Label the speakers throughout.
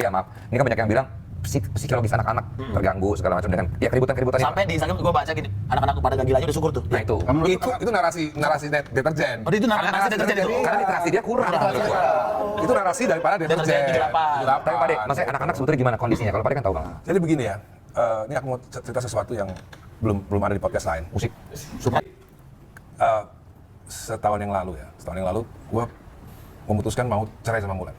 Speaker 1: ya maaf. Ini kan banyak yang bilang psikologis anak-anak terganggu segala macam dengan ya keributan-keributan.
Speaker 2: Sampai di Instagram gue baca gini, anak-anak pada gak gilanya udah syukur tuh.
Speaker 1: Nah itu.
Speaker 3: Itu narasi deterjen.
Speaker 2: Oh itu narasi deterjen itu.
Speaker 1: Karena literasi dia kurang.
Speaker 3: Itu narasi daripada deterjen.
Speaker 1: Tapi Pak De, maksudnya anak-anak sebetulnya gimana kondisinya? Kalau Pak De kan tahu Bang.
Speaker 3: Jadi begini ya, ini aku mau cerita sesuatu yang belum ada di podcast lain.
Speaker 1: Musik.
Speaker 3: Setahun yang lalu gue memutuskan mau cerai sama Mulan.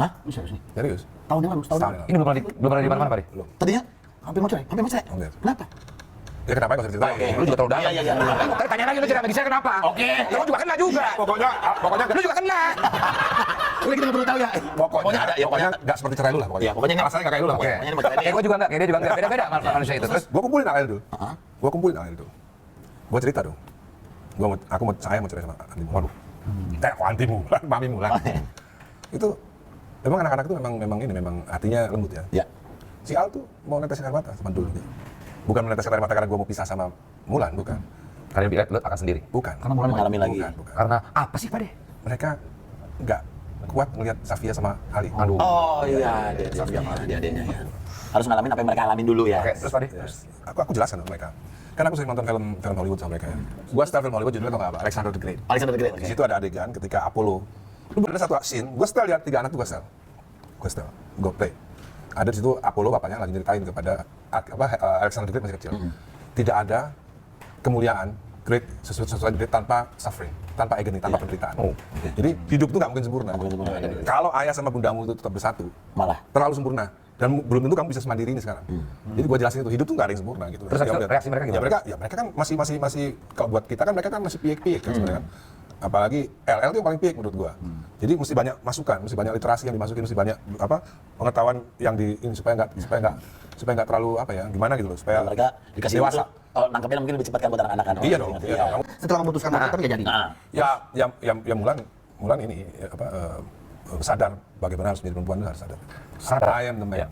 Speaker 2: Hah? Serius nih?
Speaker 3: Serius?
Speaker 2: Tahun yang lalu, setahun yang lalu.
Speaker 1: Ini belum pernah di mana-mana Pak De?
Speaker 3: Belum.
Speaker 2: Tadinya hampir mau cerai.
Speaker 3: Oke.
Speaker 2: Kenapa?
Speaker 3: Ya kenapa gak usah ceritain?
Speaker 2: Oke.
Speaker 1: Lu juga terlalu dalam.
Speaker 2: Iya.
Speaker 1: Tapi tanya lagi lu cerai sama saya kenapa?
Speaker 2: Oke.
Speaker 1: Lu juga kena juga.
Speaker 3: Pokoknya
Speaker 1: Lu juga kena.
Speaker 2: Udah kita gak perlu tahu ya.
Speaker 3: pokoknya
Speaker 2: ada ya.
Speaker 3: pokoknya nggak seperti cerai lu lah pokoknya.
Speaker 2: Iya, pokoknya ini-
Speaker 3: alasannya nggak kayak lu lah
Speaker 1: Oke.
Speaker 3: pokoknya.
Speaker 2: Pokoknya ini mau cerai nih.
Speaker 1: Kayak gue juga enggak, kayak dia juga enggak. Beda-beda manusia itu. Terus
Speaker 3: Gue kumpulin akhirnya dulu. Gue kumpulin akhirnya dulu. Gue cerita dong. Saya mau cerai sama Andi Mulan. Anti Mulan, Mami Mulan. Itu memang anak-anak itu memang hatinya lembut ya.
Speaker 2: Ya.
Speaker 3: Si Al tuh mau netesin air mata sama dulu. Bukan menetesin air mata karena gue mau pisah sama Mulan, bukan.
Speaker 1: kalian bilang lu akan sendiri.
Speaker 3: Bukan.
Speaker 2: Karena Mulan mengalami lagi.
Speaker 3: Bukan.
Speaker 1: Karena apa sih Pak De?
Speaker 3: Mereka nggak kuat melihat Safia sama Ali.
Speaker 1: Aduh.
Speaker 2: Oh iya, adanya ya. Harus ngalamin apa yang mereka alamin dulu ya.
Speaker 1: Oke, terus Pak De?
Speaker 3: Aku jelaskan sama mereka. Karena aku sering nonton film Hollywood sama mereka ya. Gua setel film Hollywood judulnya tau nggak apa? Alexander the Great.
Speaker 2: Alexander the Great.
Speaker 3: Di situ ada adegan ketika Apollo. Lu ada satu scene, gua setel lihat 3 anak tuh gua setel. Gua play. Ada di situ Apollo bapaknya lagi nyeritain kepada Alexander the Great masih kecil. Tidak ada kemuliaan sesuatu great tanpa suffering, tanpa agony, tanpa penderitaan. Jadi hidup tuh nggak mungkin sempurna. Kalau ayah sama bundamu itu tetap bersatu,
Speaker 2: Malah
Speaker 3: terlalu sempurna. Dan belum tentu kamu bisa semandiri ini sekarang. Jadi gua jelasin itu, hidup tuh nggak ada yang sempurna gitu.
Speaker 1: Terus reaksi mereka gimana?
Speaker 3: Ya mereka kan masih kalau buat kita kan mereka kan masih piek-piek kan sebenarnya kan. Apalagi LL itu yang paling piek menurut gua. Jadi mesti banyak masukan, mesti banyak literasi yang dimasukin, mesti banyak pengetahuan yang di ini supaya nggak terlalu gimana gitu loh, supaya
Speaker 2: mereka dikasih
Speaker 3: dewasa.
Speaker 2: Nangkepnya mungkin lebih cepat kan buat anak-anak kan.
Speaker 3: Iya dong. Iya.
Speaker 2: Setelah memutuskan mau tapi nggak jadi.
Speaker 3: Ya Mulan ini sadar bagaimana harus menjadi perempuan itu harus sadar. I am the man.